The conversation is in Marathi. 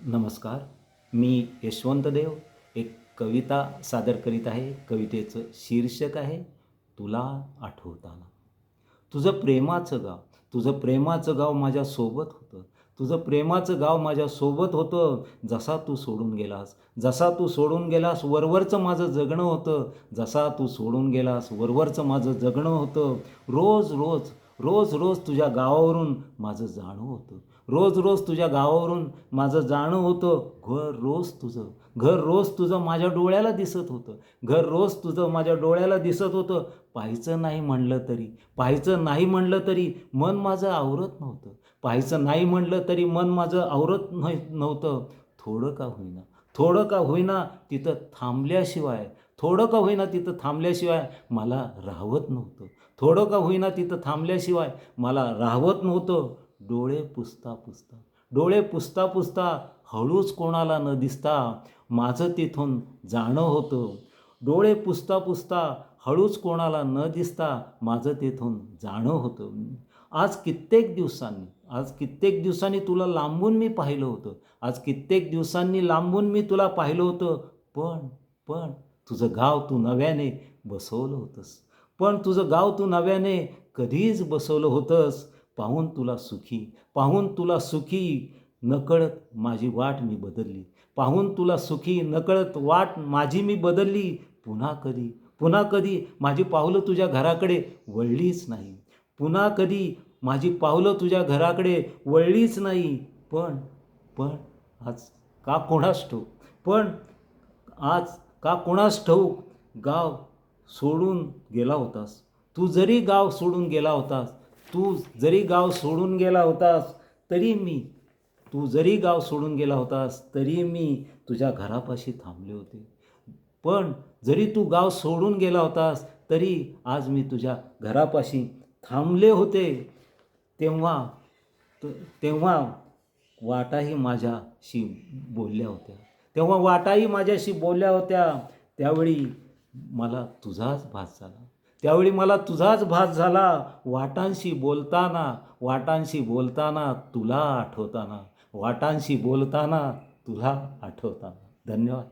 नमस्कार. मी यशवंत देव एक कविता सादर करीत आहे. कवितेचं शीर्षक आहे तुला आठवताना. तुझं प्रेमाचं गाव माझ्यासोबत होतं. तुझं प्रेमाचं गाव माझ्यासोबत होतं. जसा तू सोडून गेलास वरवरचं माझं जगणं होतं. जसा तू सोडून गेलास वरवरचं माझं जगणं होतं. रोज तुझ्या गावावरून माझं जाणं होतं. रोज तुझ्या गावावरून माझं जाणं होतं. घर रोज तुझं माझ्या डोळ्याला दिसत होतं. घर रोज तुझं माझ्या डोळ्याला दिसत होतं. पाहायचं नाही म्हणलं तरी मन माझं आवरत नव्हतं. पाहायचं नाही म्हणलं तरी मन माझं आवरत नव्हतं. थोडं का होईना तिथं थांबल्याशिवाय मला राहवत नव्हतं. डोळे पुसता हळूच कोणाला न दिसता माझं तिथून जाणं होतं. डोळे पुसता हळूच कोणाला न दिसता माझं तिथून जाणं होतं. आज कित्येक दिवसांनी तुला लांबून मी पाहिलं होतं. पण तुझं गाव तू नव्याने बसवलं होतंस. कधीच बसवलं होतंस. पाहून तुला सुखी नकळत माझी वाट मी बदलली. पुन्हा कधी माझी पावलं तुझ्या घराकडे वळलीच नाही. पण आज का कोणास ठाऊक गाव सोडून गेला होतास. तू जरी गाव सोडून गेला होतास तरी मी तुझ्या घरापाशी थांबले होते. पण जरी तू गाव सोडून गेला होतास तरी आज मी तुझ्या घरापाशी थांबले होते. तेव्हा वाटाही माझ्याशी बोलल्या होत्या. त्यावेळी मला तुझाच भास झाला. वाटांशी बोलताना तुला आठवताना. धन्यवाद.